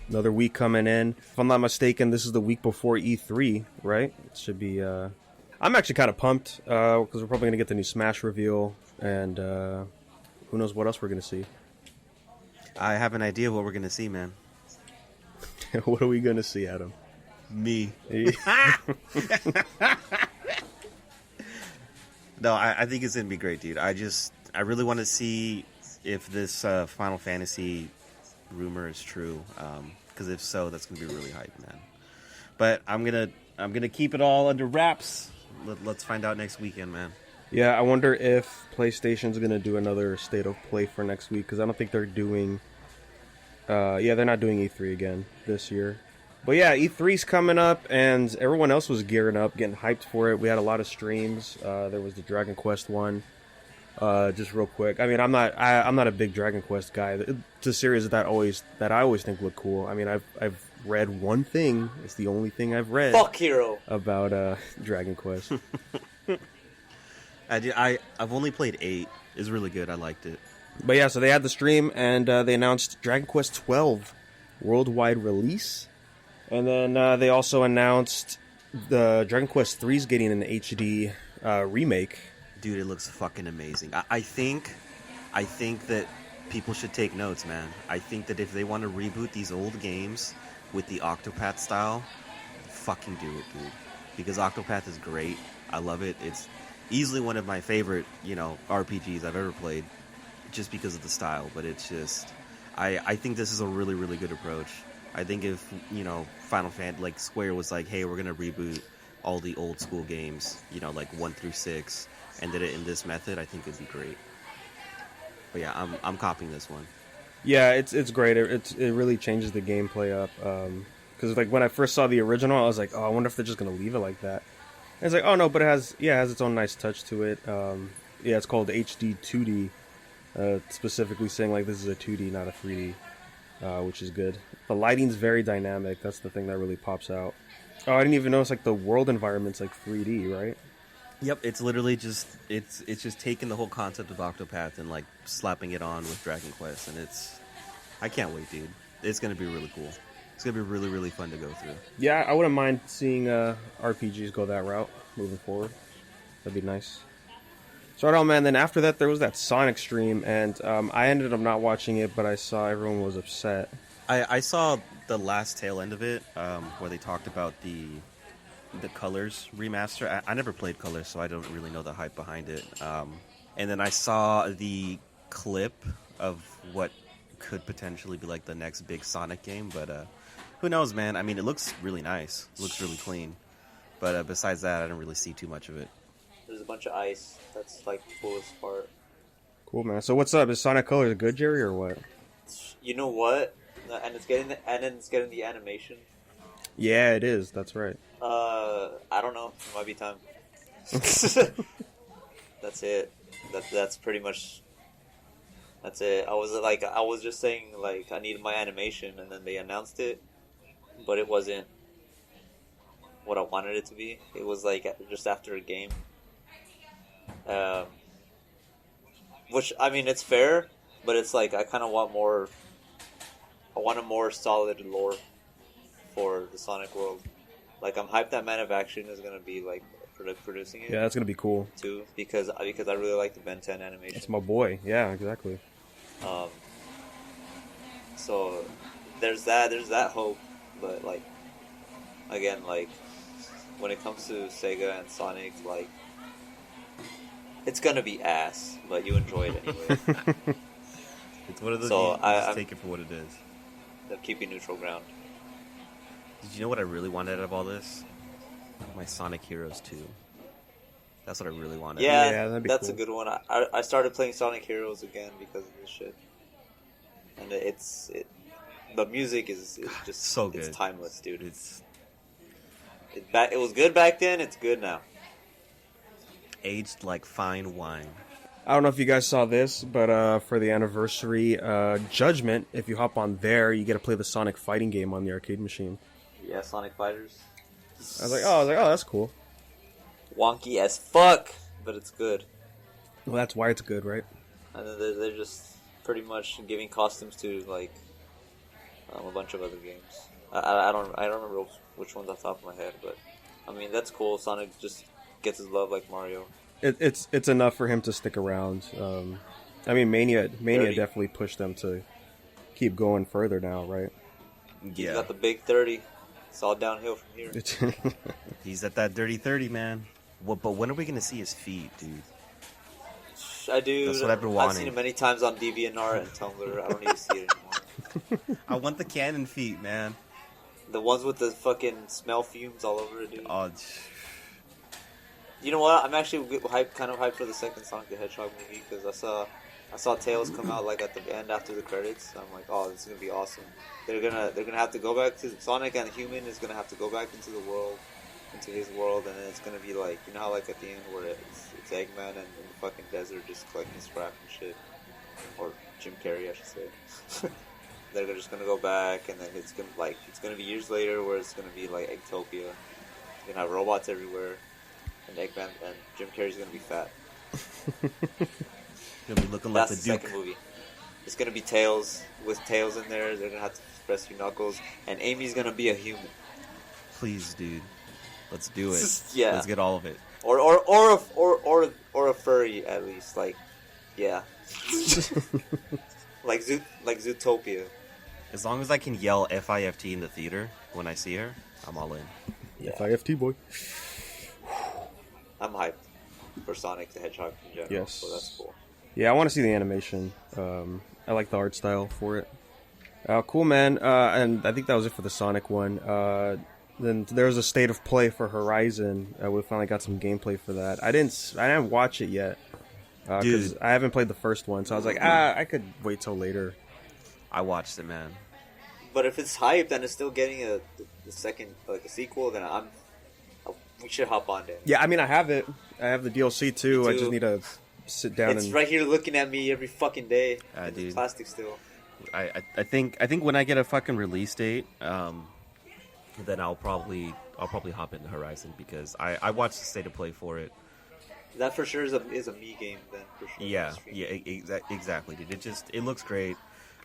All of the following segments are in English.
Another week coming in. If I'm not mistaken, this is the week before E3, right? It should be. I'm actually kind of pumped because we're probably gonna get the new Smash reveal, and who knows what else we're gonna see. I have an idea of what we're gonna see, man. What are we gonna see, Adam? Me. No, I think it's gonna be great, dude. I really want to see if this Final Fantasy rumor is true. Because if so, that's gonna be really hype, man. But I'm gonna keep it all under wraps. Let's find out next weekend, man. Yeah, I wonder if PlayStation's gonna do another State of Play for next week because I don't think they're doing. They're not doing E3 again this year. But yeah, E3's coming up, and everyone else was gearing up, getting hyped for it. We had a lot of streams. There was the Dragon Quest one. Just real quick, I mean, I'm not a big Dragon Quest guy. It's a series that I always think look cool. I mean, I've read one thing. It's the only thing I've read. Fuck Hero About Dragon Quest. I've only played 8. It's really good. I liked it. But yeah, so they had the stream, and they announced Dragon Quest 12 worldwide release. And then they also announced the Dragon Quest 3 is getting an HD remake. Dude, it looks fucking amazing. I think that people should take notes, man. I think that if they want to reboot these old games with the Octopath style, fucking do it, dude. Because Octopath is great. I love it. It's easily one of my favorite, RPGs I've ever played, just because of the style. But it's just, I think this is a really, really good approach. I think if, Final Fantasy, like Square was like, hey, we're going to reboot all the old school games, like 1 through 6, and did it in this method, I think it'd be great. But yeah, I'm copying this one. Yeah, it's great. It really changes the gameplay up. Because like when I first saw the original, I was like, oh, I wonder if they're just going to leave it like that. And it's like, oh no, but it has its own nice touch to it. It's called HD 2D. Specifically saying like this is a 2D, not a 3D. Which is good. The lighting's very dynamic. That's the thing that really pops out. Oh, I didn't even notice like the world environment's like 3D, right? Yep, it's literally just it's just taking the whole concept of Octopath and like slapping it on with Dragon Quest, and I can't wait, dude. It's gonna be really cool. It's gonna be really, really fun to go through. Yeah, I wouldn't mind seeing RPGs go that route moving forward. That'd be nice. So right on, man. Then after that, there was that Sonic stream, and I ended up not watching it, but I saw everyone was upset. I saw the last tail end of it, where they talked about the Colors remaster. I never played Colors, so I don't really know the hype behind it. And then I saw the clip of what could potentially be like the next big Sonic game, but who knows, man? I mean, it looks really nice. It looks really clean. But besides that, I don't really see too much of it. There's a bunch of ice. That's like the coolest part. Cool, man. So what's up? Is Sonic Colors good, Gerry, or what? You know what? And it's getting the animation. Yeah, it is. That's right. I don't know. It might be time. That's it. That's pretty much. That's it. I was just saying like I needed my animation, and then they announced it, but it wasn't what I wanted it to be. It was like just after a game. Which I mean, it's fair, but it's like I kind of want more. I want a more solid lore for the Sonic world. Like I'm hyped that Man of Action is gonna be like producing it. Yeah, that's gonna be cool too, because I really like the Ben 10 animation. It's my boy. Yeah, exactly. So there's that hope, but like again, like when it comes to Sega and Sonic, like it's gonna be ass, but you enjoy it anyway. It's one of those. So I'm take it for what it is. They're keeping neutral ground. Did you know what I really wanted out of all this? My Sonic Heroes 2. That's what I really wanted. Yeah, that'd be that's cool. a good one. I started playing Sonic Heroes again because of this shit, and the music is just so good. It's timeless, dude. It was good back then. It's good now. Aged like fine wine. I don't know if you guys saw this, but for the anniversary Judgment, if you hop on there, you get to play the Sonic fighting game on the arcade machine. Yeah, Sonic Fighters. I was like, oh, that's cool. Wonky as fuck, but it's good. Well, that's why it's good, right? And then they're just pretty much giving costumes to like a bunch of other games. I don't remember which ones off the top of my head, but I mean that's cool. Sonic just gets his love like Mario. It's enough for him to stick around. I mean, Mania 30. definitely pushed them to keep going further now, right? He's Yeah, got the big 30. It's all downhill from here. he's at that dirty 30, man. What? But when are we gonna see his feet, dude? I do. That's what I've been I've wanting. seen it many times on DeviantArt and Tumblr. I don't need to see it anymore. I want the cannon feet, man. The ones with the fucking smell fumes all over it, dude. Oh, You know what? I'm actually kind of hyped for the second Sonic the Hedgehog movie because I saw Tails come out like at the end after the credits. I'm like, oh, this is gonna be awesome. They're gonna have to go back to Sonic, and the human is gonna have to go back into the world, into his world, and then it's gonna be like, you know how like at the end where it's Eggman and in the fucking desert just collecting scrap and shit, or Jim Carrey, I should say. They're just gonna go back, and then it's gonna be years later where it's gonna be like Eggtopia. You're gonna have robots everywhere, and Eggman and Jim Carrey's gonna be fat. He'll be looking like That's the the Duke. second movie. It's gonna be Tails with Tails in there. They're gonna have to rescue Knuckles, and Amy's gonna be a human, Please, dude. Let's do it. Yeah. Let's get all of it. or a furry at least. Like, yeah, like Zootopia. As long as I can yell FIFT in the theater when I see her, I'm all in. Yeah, FIFT boy. I'm hyped for Sonic the Hedgehog in general. Yes. So that's cool. Yeah, I want to see the animation. I like the art style for it. Cool, man. And I think that was it for the Sonic one. Then there was a state of play for Horizon. We finally got some gameplay for that. I didn't watch it yet because Dude. I haven't played the first one. So I was like, I could wait till later. I watched it, man. But if it's hyped and it's still getting the second, like a sequel, then we should hop on then. Yeah, I mean, I have it. I have the DLC too. Me I too. just need to sit down It's and. right here looking at me every fucking day. Dude. It's plastic still. I think when I get a fucking release date, then I'll probably hop into Horizon because I watched the state of play for it. That for sure is a me game then. For sure. Yeah, exactly, dude. It looks great.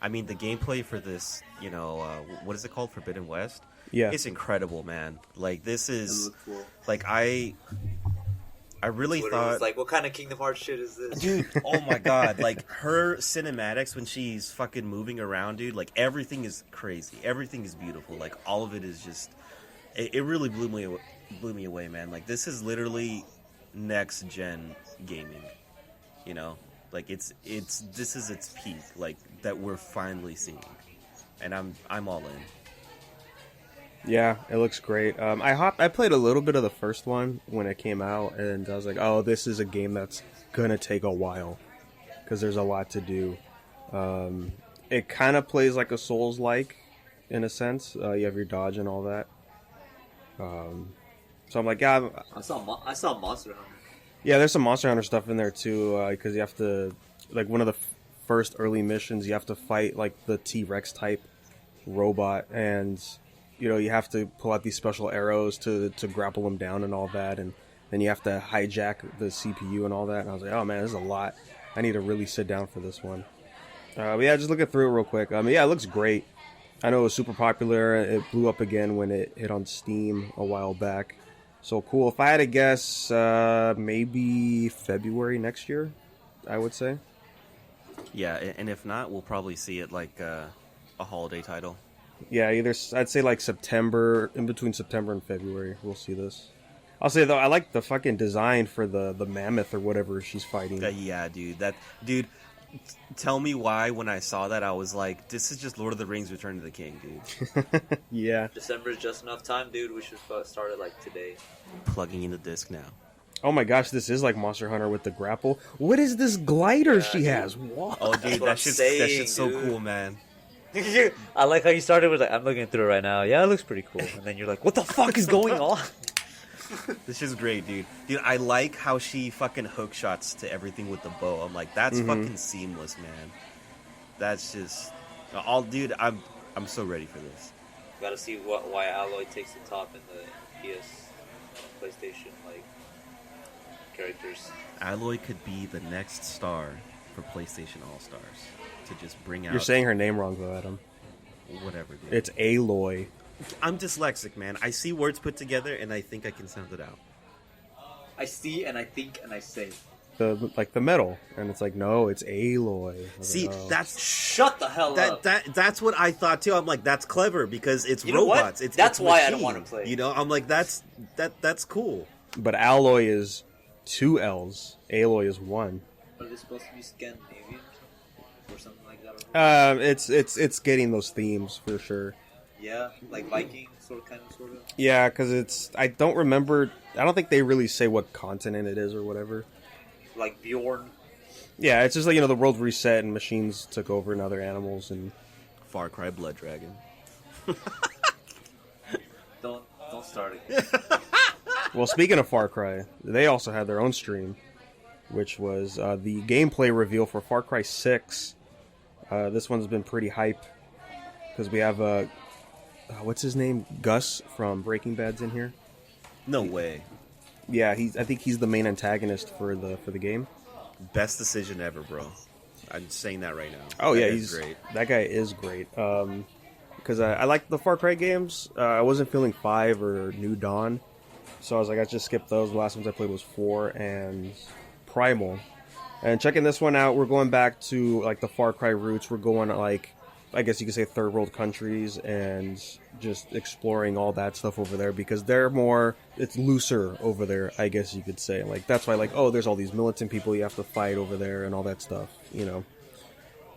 I mean, the gameplay for this, what is it called, Forbidden West? Yeah. It's incredible, man. Like this It is looks cool. like I really Twitter thought, was like, what kind of Kingdom Hearts shit is this? dude, oh my god, like her cinematics when she's fucking moving around, dude, like everything is crazy, everything is beautiful, like all of it is just, it really blew me away, man. Like this is literally next gen gaming, like it's this is its peak, like that we're finally seeing, and I'm all in. Yeah, it looks great. I played a little bit of the first one when it came out, and I was like, oh, this is a game that's gonna take a while because there's a lot to do. It kind of plays like a Souls-like in a sense. You have your dodge and all that. So I'm like, yeah, I saw Monster Hunter. yeah. There's some Monster Hunter stuff in there too because you have to, like, one of the first early missions, you have to fight like the T-Rex type robot, and you have to pull out these special arrows to grapple them down and all that, and then you have to hijack the CPU and all that. And I was like, oh man, this is a lot. I need to really sit down for this one. But yeah, just looking through it real quick. Yeah, it looks great. I know it was super popular. It blew up again when it hit on Steam a while back. So cool. If I had to guess, maybe February next year, I would say. Yeah, and if not, we'll probably see it like a holiday title. Yeah, I'd say like September, in between September and February, we'll see this. I'll say though, I like the fucking design for the mammoth or whatever she's fighting. Yeah, dude. Tell me why when I saw that I was like, this is just Lord of the Rings: Return to the King, dude. Yeah. December's just enough time, dude. We should start it like today. Plugging in the disc now. Oh my gosh, this is like Monster Hunter with the grapple. What is this glider she dude. has? What? Oh, dude, what I'm that shit's so saying, cool, man. I like how you started with like, I'm looking through it right now. Yeah, it looks pretty cool. And then you're like, what the fuck is going on? This is great, dude. Dude, I like how she fucking hook shots to everything with the bow. I'm like, that's fucking seamless, man. That's just dude. I'm so ready for this. Gotta see why Alloy takes the top in the PS, PlayStation like characters. Alloy could be the next star for PlayStation All Stars to just bring out. You're saying her name wrong though, Adam. Whatever, dude. It's Aloy. I'm dyslexic, man. I see words put together, and I think I can sound it out. I see and I think and I say. The metal, and it's like, no, it's Aloy. See, Oh. that's Shut the hell up. that's what I thought too. I'm like, that's clever because it's You know what? robots. That's it's why I don't machine. wanna play. You know, I'm like, that's cool. But Alloy is 2 L's. Aloy is 1. Are they supposed to be Scandinavian or something like that? It's getting those themes for sure. Yeah, like Viking sort of. Yeah, because I don't remember. I don't think they really say what continent it is or whatever. Like Bjorn. Yeah, it's just like, the world reset and machines took over and other animals and. Far Cry Blood Dragon. Don't start it. Well, speaking of Far Cry, they also had their own stream, which was the gameplay reveal for Far Cry 6. This one's been pretty hype because we have what's his name? Gus from Breaking Bad's in here. No way. Yeah, I think he's the main antagonist for the game. Best decision ever, bro. I'm saying that right now. Oh, yeah, he's great. That guy is great. Because I like the Far Cry games. I wasn't feeling 5 or New Dawn, so I was like, I just skipped those. The last ones I played was 4 and Primal. And checking this one out, we're going back to like the Far Cry roots. We're going like, I guess you could say, third world countries and just exploring all that stuff over there because it's looser over there, I guess you could say. Like, that's why, like, oh, there's all these militant people you have to fight over there and all that stuff,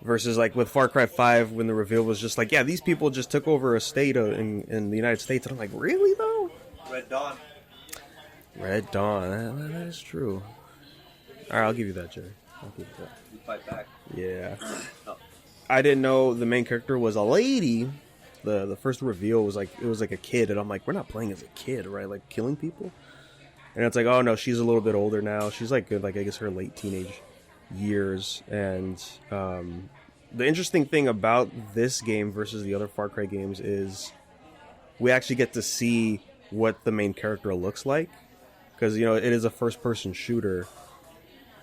Versus, like, with Far Cry 5, when the reveal was just like, yeah, these people just took over a state in the United States. And I'm like, really, though? Red Dawn. Red Dawn, that is true. All right, I'll give you that, Jerry. I'll give you that. You fight back. Yeah. No. I didn't know the main character was a lady. The first reveal was like, it was like a kid, and I'm like, we're not playing as a kid, right? Like, killing people? And it's like, oh no, she's a little bit older now. She's like I guess her late teenage years. And the interesting thing about this game versus the other Far Cry games is we actually get to see what the main character looks like. Because, it is a first-person shooter.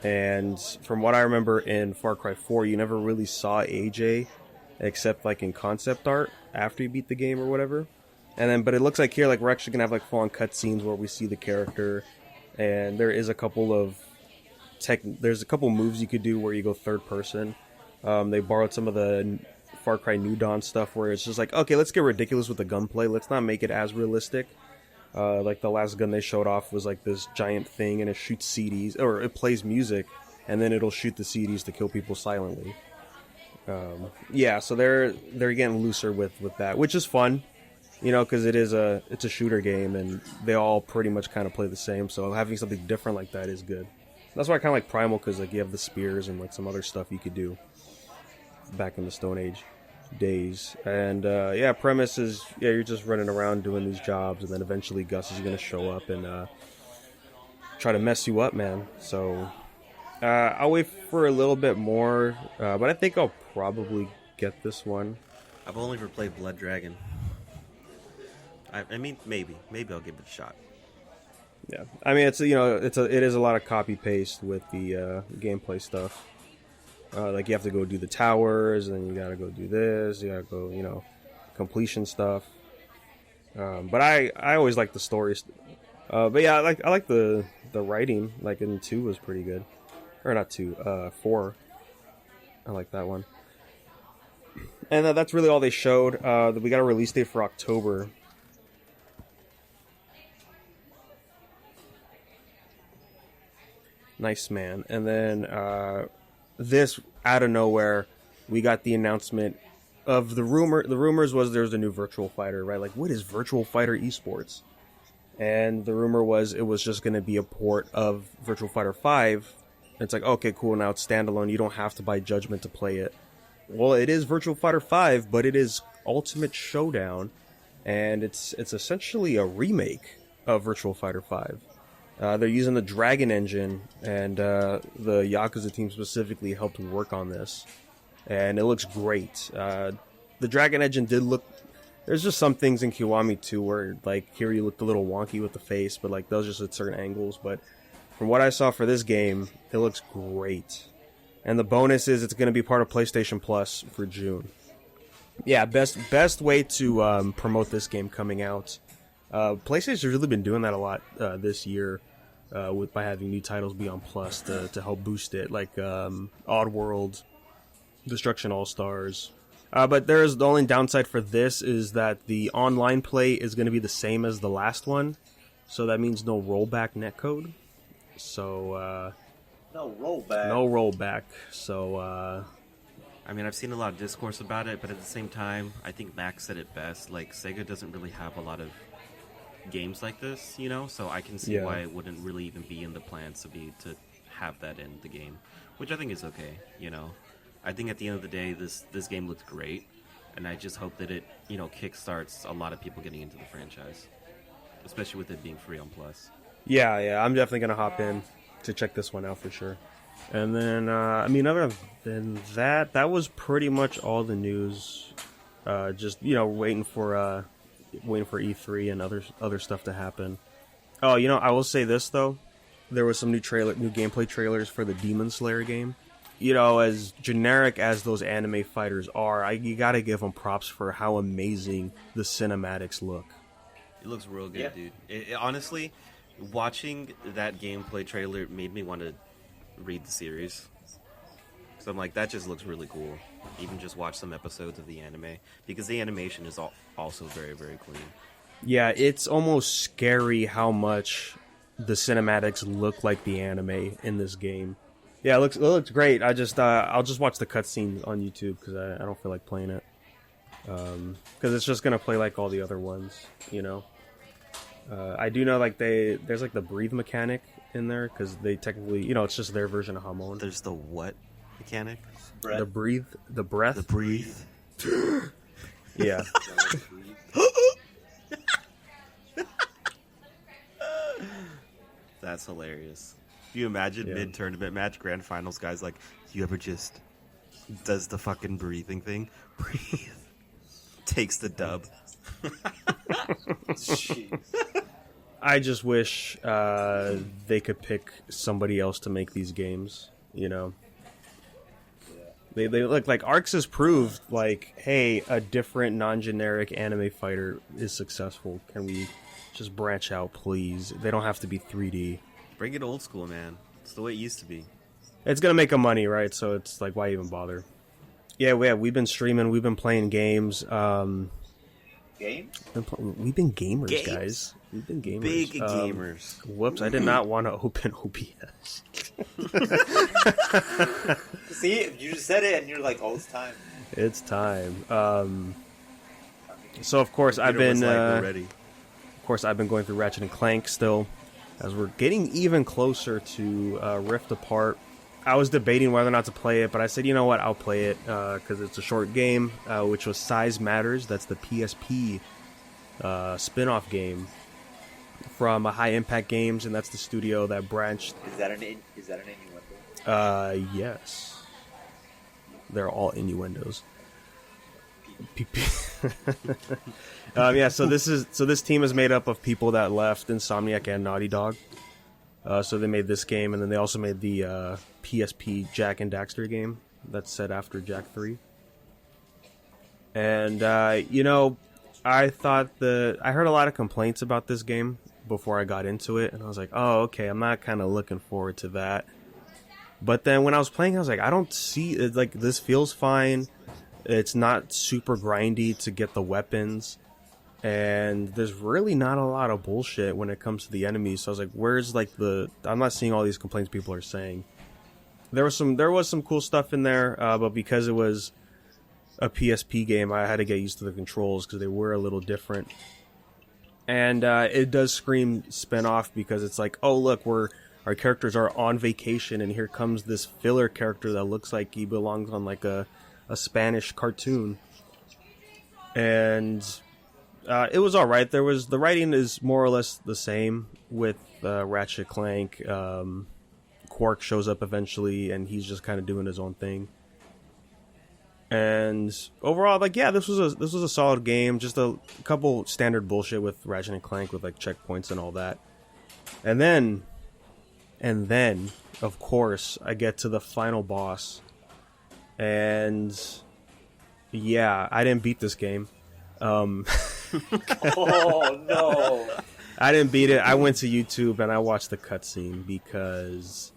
And from what I remember in Far Cry 4, you never really saw AJ except like in concept art after you beat the game or whatever. But it looks like here, like, we're actually gonna have like full-on cutscenes where we see the character, and there is a couple of there's a couple moves you could do where you go third person. They borrowed some of the Far Cry New Dawn stuff where it's just like, okay, let's get ridiculous with the gunplay. Let's not make it as realistic. Like the last gun they showed off was like this giant thing, and it shoots CDs, or it plays music, and then it'll shoot the CDs to kill people silently. Yeah, so they're getting looser with that, which is fun, because it's a shooter game, and they all pretty much kind of play the same. So having something different like that is good. That's why I kind of like Primal, because like you have the spears and like some other stuff you could do back in the Stone Age days. And premise is, you're just running around doing these jobs, and then eventually Gus is gonna show up and try to mess you up, man. So I'll wait for a little bit more, but I think I'll probably get this one. I've only ever played Blood Dragon. I mean, maybe I'll give it a shot. Yeah, I mean, it is a lot of copy paste with the gameplay stuff. Like, you have to go do the towers, and then you gotta go do this, you gotta go, completion stuff. But I always like the stories. But yeah, I like the writing. Like in 2 was pretty good, or not 2, 4. I like that one. And that's really all they showed. We got a release date for October. Nice, man. And then this, out of nowhere, we got the announcement of the rumor. The rumors was there's a new Virtual Fighter, right? Like, what is Virtual Fighter Esports? And the rumor was it was just going to be a port of Virtual Fighter 5. It's like, okay, cool, now it's standalone. You don't have to buy Judgment to play it. Well, it is Virtual Fighter 5, but it is Ultimate Showdown, and it's essentially a remake of Virtual Fighter 5. They're using the Dragon engine, and the Yakuza team specifically helped work on this, and it looks great. The Dragon engine did look... There's just some things in Kiwami 2 where, like, here you looked a little wonky with the face, but, like, those just at certain angles. But from what I saw for this game, it looks great. And the bonus is it's going to be part of PlayStation Plus for June. Yeah, best way to promote this game coming out. PlayStation's really been doing that a lot this year by having new titles be on Plus to help boost it, like Oddworld, Destruction All Stars. But there's the only downside for this is that the online play is going to be the same as the last one, so that means no rollback netcode. So No rollback. no rollback. So I mean, I've seen a lot of discourse about it, but at the same time, I think Max said it best. Like, Sega doesn't really have a lot of games like this, you know? So I can see Yeah. why it wouldn't really even be in the plans to have that in the game, which I think is okay, you know? I think at the end of the day, this game looks great, and I just hope that it, you know, kickstarts a lot of people getting into the franchise, especially with it being free on Plus. yeah, I'm definitely gonna hop in to check this one out for sure. And then, I mean, other than that, that was pretty much all the news. Just waiting for E3 and other stuff to happen. Oh, I will say this though, there was some new gameplay trailers for the Demon Slayer game. As generic as those anime fighters are, you gotta give them props for how amazing the cinematics look. It looks real good, Yeah. dude. Honestly, watching that gameplay trailer made me want to read the series. So I'm like, that just looks really cool. Even just watch some episodes of the anime, because the animation is also very, very clean. Yeah, it's almost scary how much the cinematics look like the anime in this game. Yeah, it looks great. I'll just watch the cutscene on YouTube because I don't feel like playing it. Because it's just gonna play like all the other ones, I do know like there's like the breathe mechanic in there because they technically it's just their version of Hamon. There's the what mechanic? Breath. The breath. The breathe. Yeah. That's hilarious. Can you imagine Yeah. mid-tournament match, grand finals, guys like, you ever just does the fucking breathing thing? Breathe. Takes the dub. Jeez. I just wish they could pick somebody else to make these games. They look like Arcs has proved like, hey, a different non-generic anime fighter is successful. Can we just branch out, please? They don't have to be 3D. Bring it old school, man. It's the way it used to be. It's gonna make them money, right? So it's like, why even bother? Yeah, we've been streaming, we've been playing games. Games? We've been gamers, Games? guys. We've been gamers. Big gamers. Whoops, I did not want to open OBS. See, you just said it and you're like, oh, it's time. It's time. So of course I've Peter was been like, we're ready. of course I've been going through Ratchet and Clank still, as we're getting even closer to Rift Apart. I was debating whether or not to play it, but I said, you know what, I'll play it because it's a short game, which was Size Matters. That's the PSP spin-off game from High Impact Games, and that's the studio that branched. Is that an innuendo? Yes. They're all innuendos. Yeah, so this team is made up of people that left Insomniac and Naughty Dog. So they made this game, and then they also made the PSP Jack and Daxter game that's set after Jak 3. And I heard a lot of complaints about this game before I got into it, and I was like, oh, okay, I'm not kind of looking forward to that. But then when I was playing, I was like, I don't see it. Like, this feels fine. It's not super grindy to get the weapons, and there's really not a lot of bullshit when it comes to the enemies. So I was like, where's like I'm not seeing all these complaints people are saying. There was some cool stuff in there, but because it was a PSP game, I had to get used to the controls because they were a little different. And it does scream spin-off because it's like, oh look, our characters are on vacation, and here comes this filler character that looks like he belongs on like a Spanish cartoon. And it was all right. The writing is more or less the same with Ratchet Clank. Quark shows up eventually, and he's just kind of doing his own thing. And overall, like, yeah, this was a solid game. Just a couple standard bullshit with Ratchet and Clank with like checkpoints and all that. And then, of course, I get to the final boss, and Yeah, I didn't beat this game. Um, Oh no! I didn't beat it. I went to YouTube and I watched the cutscene because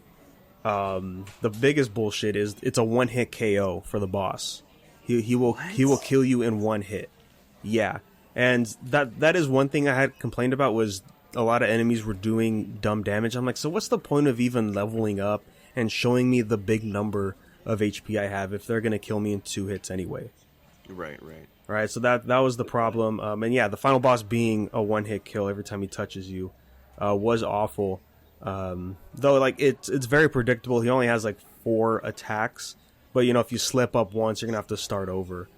the biggest bullshit is it's a one-hit KO for the boss. He will kill you in one hit. Yeah, and that is one thing I had complained about was a lot of enemies were doing dumb damage. I'm like, so what's the point of even leveling up and showing me the big number of HP I have if they're gonna kill me in 2 hits anyway? Right. Right, so that was the problem. And yeah, the final boss being a one-hit kill every time he touches you was awful. Though, like, it's very predictable. He only has, like, 4 attacks. But, you know, if you slip up once, you're going to have to start over.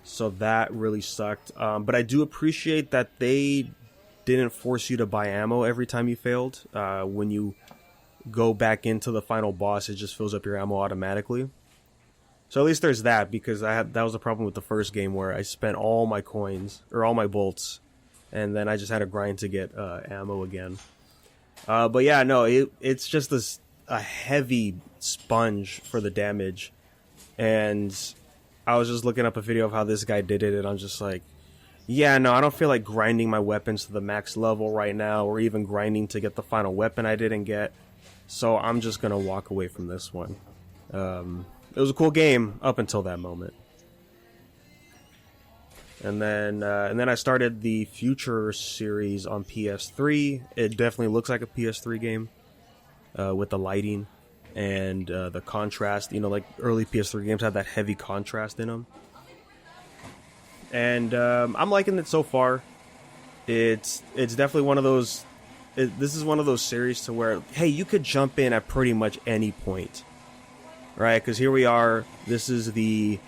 So that really sucked. But I do appreciate that they didn't force you to buy ammo every time you failed. When you go back into the final boss, it just fills up your ammo automatically. So at least there's that, because that was the problem with the first game where I spent all my coins, or all my bolts, and then I just had to grind to get ammo again. But yeah, no, it's just a heavy sponge for the damage. And I was just looking up a video of how this guy did it, and I'm just like, yeah, no, I don't feel like grinding my weapons to the max level right now, or even grinding to get the final weapon I didn't get. So I'm just going to walk away from this one. It was a cool game up until that moment. And then I started the Future series on PS3. It definitely looks like a PS3 game with the lighting and the contrast. You know, like early PS3 games had that heavy contrast in them. And I'm liking it so far. It's definitely one of those. This is one of those series to where, hey, you could jump in at pretty much any point. Right, because here we are. This is the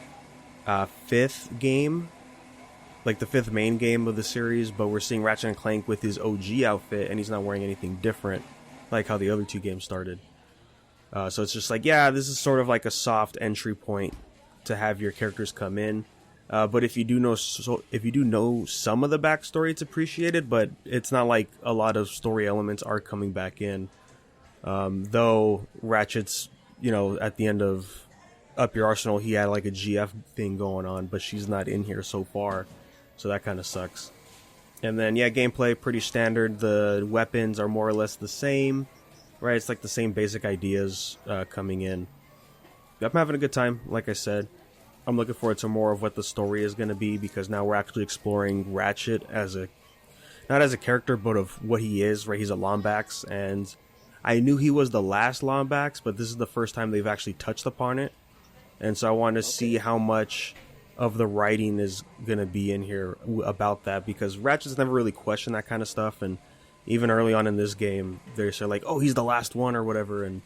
5th game, like the 5th main game of the series, but we're seeing Ratchet and Clank with his OG outfit, and he's not wearing anything different, like how the other 2 games started. So it's just like, yeah, this is sort of like a soft entry point to have your characters come in. But if you do know some of the backstory, it's appreciated. But it's not like a lot of story elements are coming back in. Though Ratchet's, you know, at the end of Up Your Arsenal, he had like a GF thing going on, but she's not in here so far, so that kind of sucks. And then, yeah, gameplay, pretty standard. The weapons are more or less the same, right? It's like the same basic ideas coming in. I'm having a good time, like I said. I'm looking forward to more of what the story is going to be, because now we're actually exploring Ratchet not as a character, but of what he is, right? He's a Lombax, and I knew he was the last Lombax, but this is the first time they've actually touched upon it. And so I want to see how much of the writing is going to be in here about that, because Ratchet's never really questioned that kind of stuff. And even early on in this game, they're like, oh, he's the last one or whatever. And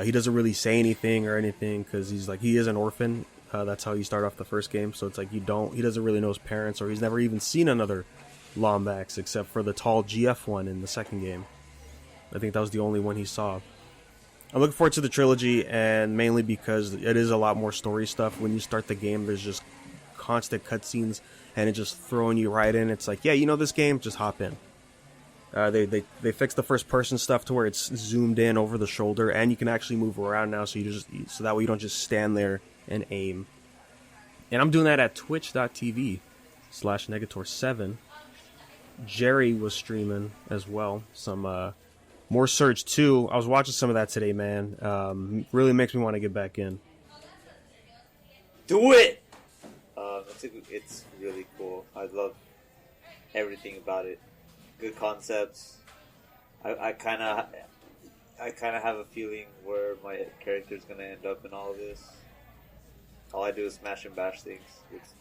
he doesn't really say anything or anything, because he is an orphan. That's how you start off the first game. So it's like he doesn't really know his parents, or he's never even seen another Lombax except for the tall GF one in the second game. I think that was the only one he saw. I'm looking forward to the trilogy, and mainly because it is a lot more story stuff. When you start the game, there's just constant cutscenes, and it's just throwing you right in. It's like, yeah, you know this game, just hop in. They fixed the first person stuff to where it's zoomed in over the shoulder, and you can actually move around now, so that way you don't just stand there and aim. And I'm doing that at twitch.tv/Negator7. Gerry was streaming as well. Some more Surge 2. I was watching some of that today, man. Really makes me want to get back in. Do it! It's really cool. I love everything about it. Good concepts. I kind of have a feeling where my character's gonna end up in all of this. All I do is smash and bash things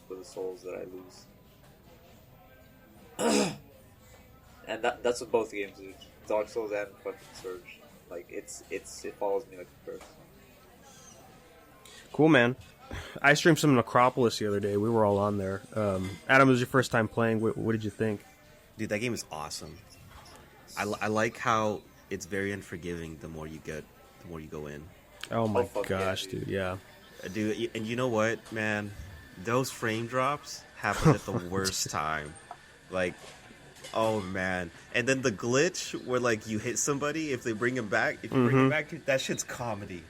for the souls that I lose. And that's what both games do. Dark Souls and fucking Surge. Like, it follows me like a curse. Cool, man. I streamed some Necropolis the other day. We were all on there. Adam, it was your first time playing. What did you think? Dude, that game is awesome. I like how it's very unforgiving the more you go in. Oh my gosh, dude, yeah. Dude, and you know what, man? Those frame drops happen at the worst time. Like, oh man. And then the glitch where like you hit somebody, if they bring him back, that shit's comedy.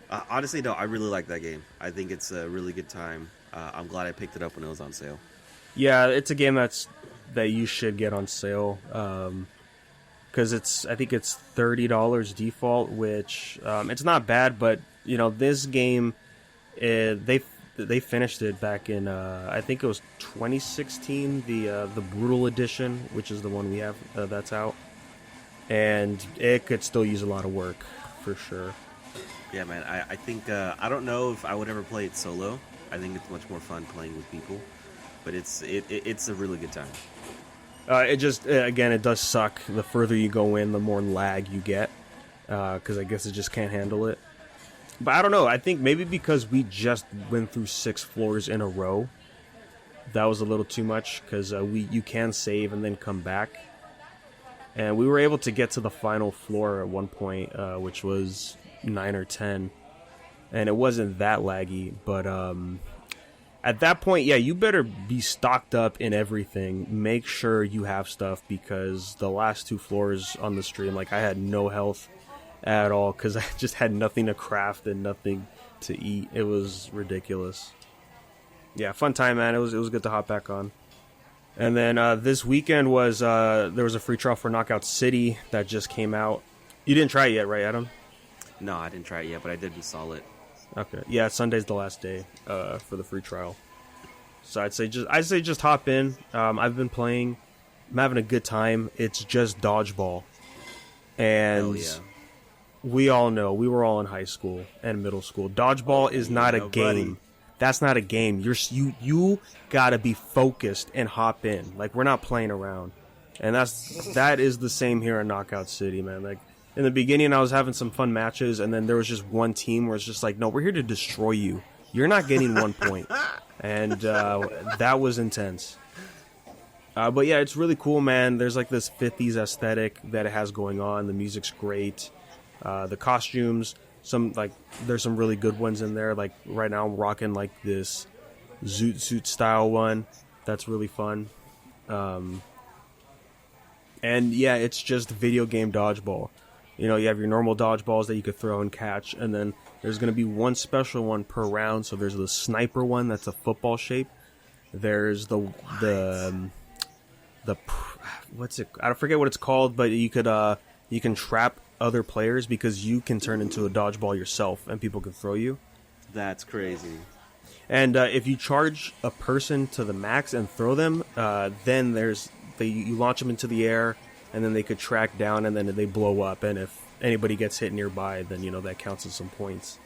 Honestly, no, I really like that game. I think it's a really good time. I'm glad I picked it up when it was on sale. Yeah, it's a game that you should get on sale. Because I think it's $30 default, which it's not bad, but this game, they finished it back in I think it was 2016, the Brutal Edition, which is the one we have that's out, and it could still use a lot of work for sure. Yeah, man. I think I don't know if I would ever play it solo. I think it's much more fun playing with people, but it's a really good time. It just again, it does suck. The further you go in, the more lag you get, because I guess it just can't handle it. But I don't know. I think maybe because we just went through 6 floors in a row, that was a little too much. Because you can save and then come back, and we were able to get to the final floor at one point, which was 9 or 10, and it wasn't that laggy. But at that point, yeah, you better be stocked up in everything. Make sure you have stuff, because the last 2 floors on the stream, like, I had no health at all because I just had nothing to craft and nothing to eat. It was ridiculous. Yeah, fun time, man. It was good to hop back on. And then this weekend was there was a free trial for Knockout City that just came out. You didn't try it yet, right, Adam? No, I didn't try it yet, but I did install it. Okay. Yeah, Sunday's the last day for the free trial. So I'd say just hop in. I've been playing. I'm having a good time. It's just dodgeball. And Hell yeah. we all know, we were all in high school and middle school. Dodgeball is not a game. Buddy. That's not a game. You gotta be focused and hop in. Like, we're not playing around. And that is the same here in Knockout City, man. Like, in the beginning, I was having some fun matches, and then there was just one team where it's just like, no, we're here to destroy you. You're not getting 1 point. And that was intense. But yeah, it's really cool, man. There's like this 50s aesthetic that it has going on. The music's great. The costumes, there's some really good ones in there. Like, right now I'm rocking like this zoot suit style one. That's really fun. And yeah, it's just video game dodgeball. You have your normal dodgeballs that you could throw and catch, and then there's going to be one special one per round. So there's the sniper one that's a football shape. There's the what's it? I forget what it's called, but you can trap other players because you can turn into a dodgeball yourself, and people can throw you. That's crazy. And if you charge a person to the max and throw them, then you launch them into the air. And then they could track down, and then they blow up. And if anybody gets hit nearby, then that counts as some points.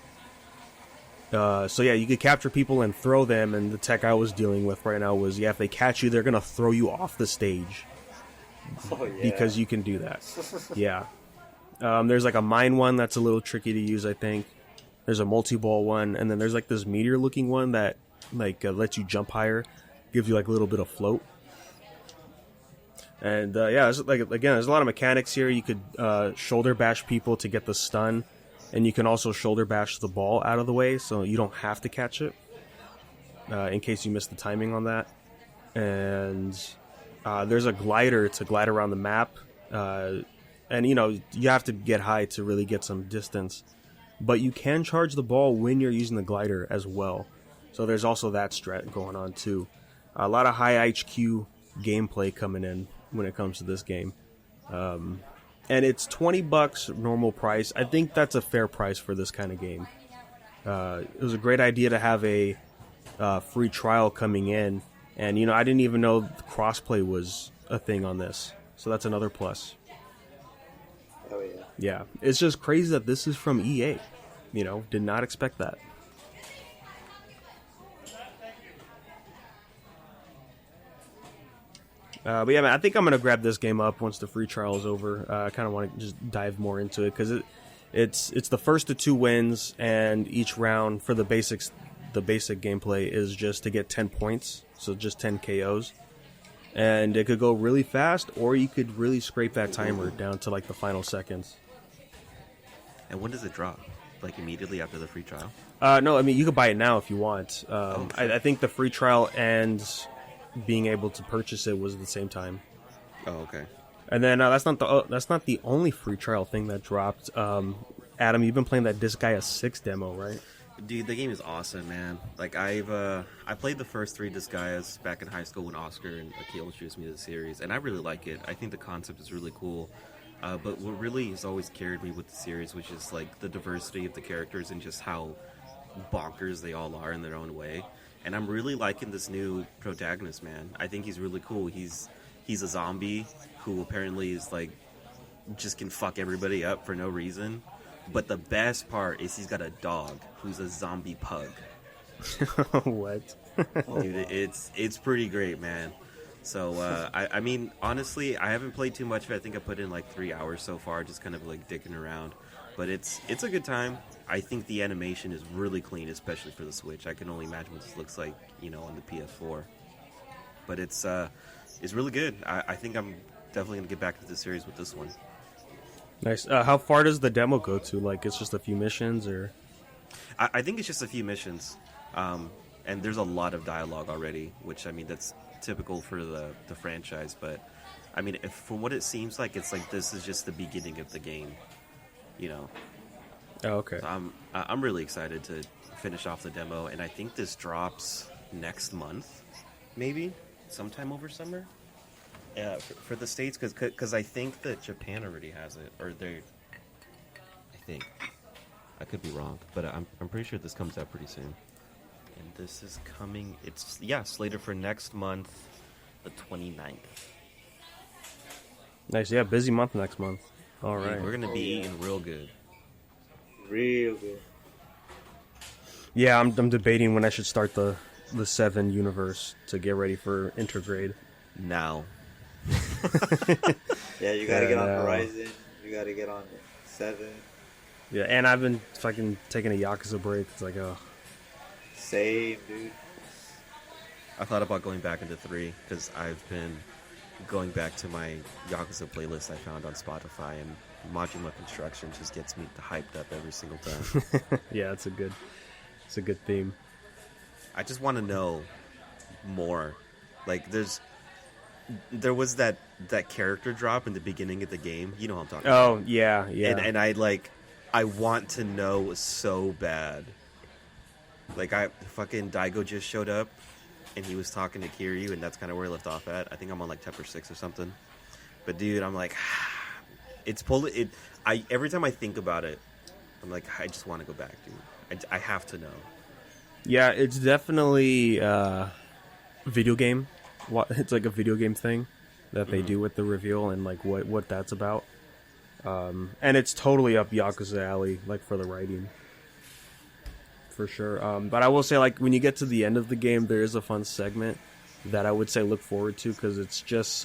So yeah, you could capture people and throw them. And the tech I was dealing with right now was, if they catch you, they're gonna throw you off the stage. Oh, yeah. Because you can do that. Yeah. There's like a mine one that's a little tricky to use, I think. There's a multi-ball one, and then there's like this meteor-looking one that lets you jump higher, gives you like a little bit of float. And yeah, there's a lot of mechanics here. You could shoulder bash people to get the stun, and you can also shoulder bash the ball out of the way, so you don't have to catch it in case you miss the timing on that. And there's a glider to glide around the map, and you have to get high to really get some distance. But you can charge the ball when you're using the glider as well. So there's also that strat going on too. A lot of high HQ gameplay coming in when it comes to this game. And it's $20 normal price. I think that's a fair price for this kind of game. It was a great idea to have a free trial coming in. And, I didn't even know crossplay was a thing on this. So that's another plus. Oh, yeah. Yeah. It's just crazy that this is from EA. Did not expect that. But yeah, man, I think I'm going to grab this game up once the free trial is over. I kind of want to just dive more into it because it's the first of 2 wins, and each round for the basic gameplay is just to get 10 points, so just 10 KOs. And it could go really fast, or you could really scrape that timer down to like the final seconds. And when does it drop? Like immediately after the free trial? No, I mean, you could buy it now if you want. Sure. I think the free trial and being able to purchase it was at the same time. Oh, okay. And then that's not the only free trial thing that dropped. Adam, you've been playing that Disgaea 6 demo, right? Dude, the game is awesome, man. Like I played the first 3 Disgaeas back in high school when Oscar and Akil introduced me to the series, and I really like it. I think the concept is really cool. But what really has always carried me with the series, which is like the diversity of the characters and just how bonkers they all are in their own way. And I'm really liking this new protagonist, man. I think he's really cool. He's a zombie who apparently is like just can fuck everybody up for no reason. But the best part is he's got a dog who's a zombie pug. What? Dude, it's pretty great, man. So, I mean, honestly, I haven't played too much of it. I think I put in like 3 hours so far, just kind of like dicking around. But it's a good time. I think the animation is really clean, especially for the Switch. I can only imagine what this looks like, on the PS4. But it's really good. I think I'm definitely going to get back into the series with this one. Nice. How far does the demo go to? Like, it's just a few missions, or? I think it's just a few missions. And there's a lot of dialogue already, which, I mean, that's typical for the franchise. But, I mean, from what it seems like, it's like this is just the beginning of the game, Oh, okay. So I'm really excited to finish off the demo, and I think this drops next month, maybe sometime over summer. For the States, because I think that Japan already has it, or I think. I could be wrong, but I'm pretty sure this comes out pretty soon. And this is coming, slated for next month, the 29th. Nice. Yeah, busy month next month. All right. Yeah, we're going to be eating real good. Real good. Yeah, I'm debating when I should start the 7 universe to get ready for intergrade. Now. Yeah, you gotta get on Horizon. You gotta get on 7. Yeah, and I've been fucking taking a Yakuza break. It's like, oh. Same, dude. I thought about going back into 3, because I've been going back to my Yakuza playlist I found on Spotify, and Majima Construction just gets me hyped up every single time. Yeah, it's a good theme. I just want to know more. Like, there was that character drop in the beginning of the game. You know what I'm talking about. Oh, yeah. And I want to know so bad. Like, fucking Daigo just showed up, and he was talking to Kiryu, and that's kind of where he left off at. I think I'm on, like, chapter 6 or something. But, dude, I'm like, every time I think about it, I'm like, I just want to go back, dude. I have to know. Yeah, it's definitely video game. It's like a video game thing that they do with the reveal and like what that's about. And it's totally up Yakuza alley, like for the writing, for sure. But I will say, like, when you get to the end of the game, there is a fun segment that I would say look forward to, because it's just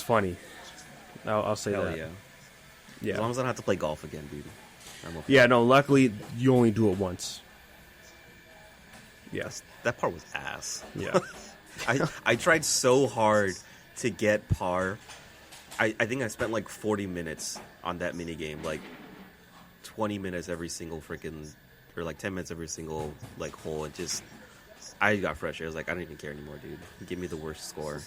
funny. I'll say Hell that. Yeah. As long as I don't have to play golf again, dude. I'm okay. Yeah, no, luckily you only do it once. Yes. That part was ass. Yeah. I tried so hard to get par. I think I spent like 40 minutes on that mini game, like 20 minutes every single freaking, or like 10 minutes every single like hole. It just, I got frustrated. I was like, I don't even care anymore, dude. Give me the worst score.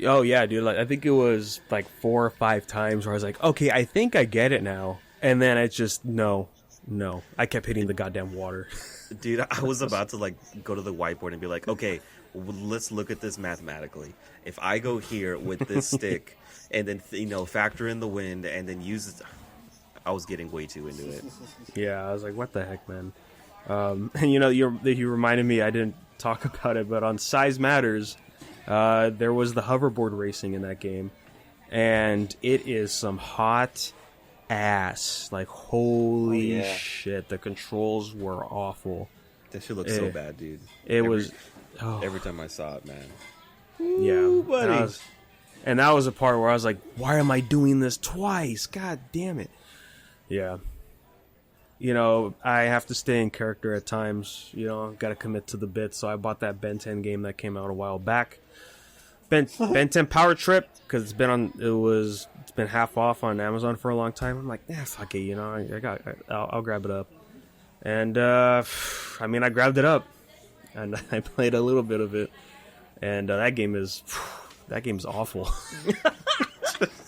Oh yeah, dude. Like, I think it was like 4 or 5 times where I was like, okay, I think I get it now, and then I just no. I kept hitting the goddamn water. Dude, I was about to like go to the whiteboard and be like, okay, let's look at this mathematically. If I go here with this stick and then factor in the wind and then use it, I was getting way too into it. Yeah, I was like, what the heck, man. And you reminded me, I didn't talk about it, but on Size Matters, there was the hoverboard racing in that game, and it is some hot ass. Like, holy shit, the controls were awful. That shit looked so bad, dude. Every time I saw it, man. Yeah, buddy. And that was a part where I was like, why am I doing this twice? God damn it. Yeah. I have to stay in character at times. Got to commit to the bit. So I bought that Ben 10 game that came out a while back. Ben 10 Power Trip, because it's been half off on Amazon for a long time. I'm like, fuck it, I'll grab it up. And I grabbed it up, and I played a little bit of it, and that game is awful.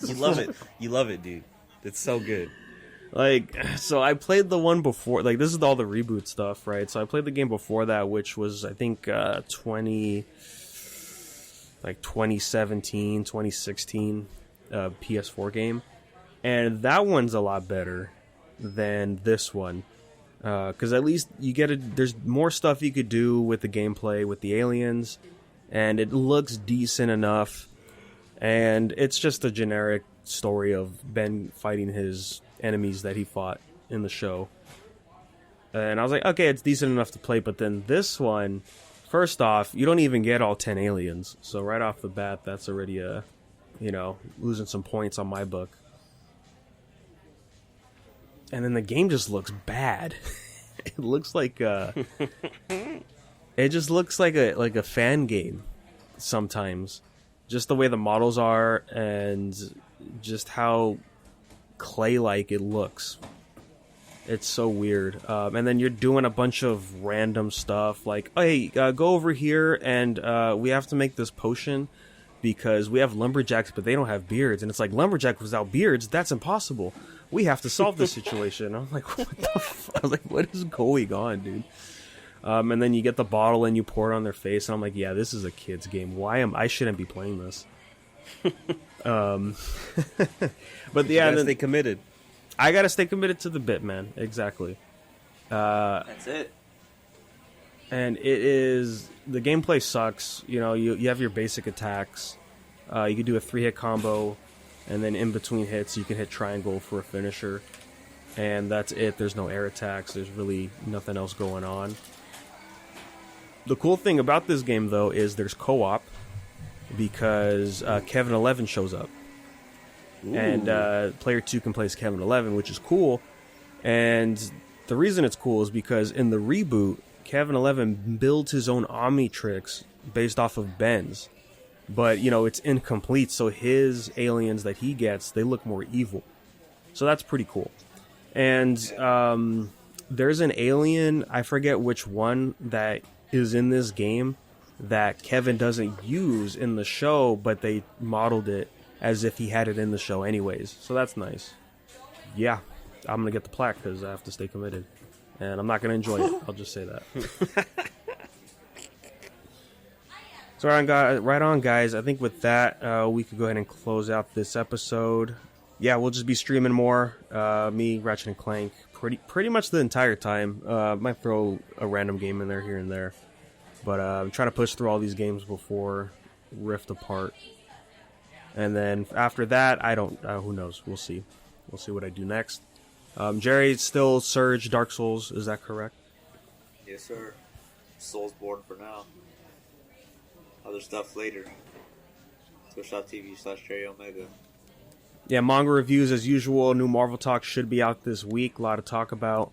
You love it, dude. It's so good. Like, so I played the one before, like, this is all the reboot stuff, right? So I played the game before that, which was, I think, 2017, 2016 PS4 game. And that one's a lot better than this one. Because at least you get there's more stuff you could do with the gameplay, with the aliens, and it looks decent enough. And it's just a generic story of Ben fighting his enemies that he fought in the show. And I was like, okay, it's decent enough to play, but then this one, first off, you don't even get all 10 aliens. So right off the bat, that's already losing some points on my book. And then the game just looks bad. It looks like it just looks like a fan game sometimes. Just the way the models are and just how clay-like it looks. It's so weird. And then you're doing a bunch of random stuff like, oh, hey, go over here and we have to make this potion because we have lumberjacks but they don't have beards. And it's like, lumberjack without beards, that's impossible. We have to solve this situation. I'm like, what the fuck? I was like, what is going on, dude? And then you get the bottle and you pour it on their face, and I'm like, yeah, this is a kid's game. I shouldn't be playing this. But yeah, then stay committed. I gotta stay committed to the bit, man. Exactly. That's it. And the gameplay sucks. You know, you have your basic attacks. You can do a 3-hit combo, and then in between hits, you can hit triangle for a finisher. And that's it. There's no air attacks. There's really nothing else going on. The cool thing about this game, though, is there's co-op because Kevin 11 shows up. Ooh. And player 2 can play as Kevin 11, which is cool. And the reason it's cool is because in the reboot, Kevin 11 builds his own Omnitrix based off of Ben's. But, it's incomplete, so his aliens that he gets, they look more evil. So that's pretty cool. And there's an alien, I forget which one, that is in this game that Kevin doesn't use in the show, but they modeled it as if he had it in the show anyways. So that's nice. Yeah, I'm going to get the plaque because I have to stay committed. And I'm not going to enjoy it. I'll just say that. So right on, guys. I think with that, we could go ahead and close out this episode. Yeah, we'll just be streaming more. Me, Ratchet and Clank, pretty much the entire time. Might throw a random game in there here and there. But I'm trying to push through all these games before Rift Apart. And then after that, I don't... who knows? We'll see. We'll see what I do next. Gerry, still Surge, Dark Souls. Is that correct? Yes, sir. Soulsborne for now. Other stuff later. Twitch.tv/Gerry Omega. Yeah, manga reviews as usual. New Marvel Talk should be out this week. A lot to talk about.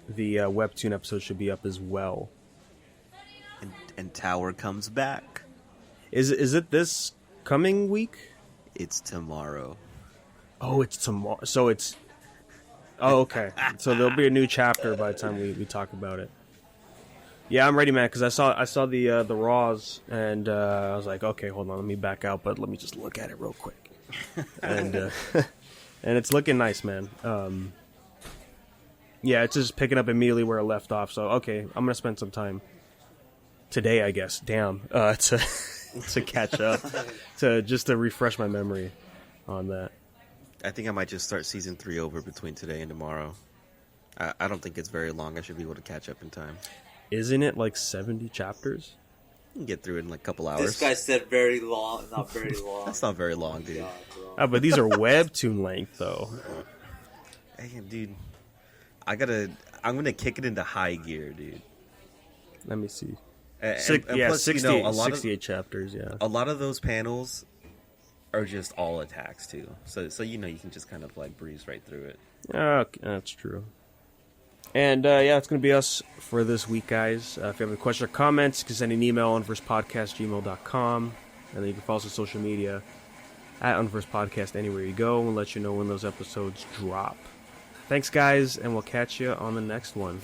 The Webtoon episode should be up as well. And Tower comes back. Is it this coming week? It's tomorrow. Oh, it's tomorrow. So it's... Oh, okay. So there'll be a new chapter by the time we talk about it. Yeah, I'm ready, man, because I saw the Raws, and I was like, okay, hold on, let me back out, but let me just look at it real quick. And and it's looking nice, man. Yeah, it's just picking up immediately where it left off, so okay, I'm going to spend some time today, I guess, to catch up, to refresh my memory on that. I think I might just start season 3 over between today and tomorrow. I don't think it's very long. I should be able to catch up in time. Isn't it like 70 chapters? You can get through it in like a couple hours. This guy said very long, not very long. That's not very long, dude. God, but these are webtoon length, though. Hey, dude. I'm gonna kick it into high gear, dude. Let me see. And plus, 68, 68 chapters, yeah. A lot of those panels are just all attacks, too. So you can just kind of like breeze right through it. Okay, that's true. And yeah, it's going to be us for this week, guys. If you have any questions or comments, you can send an email on unversepodcast@gmail.com. And then you can follow us on social media at unversepodcast anywhere you go. We'll let you know when those episodes drop. Thanks, guys, and we'll catch you on the next one.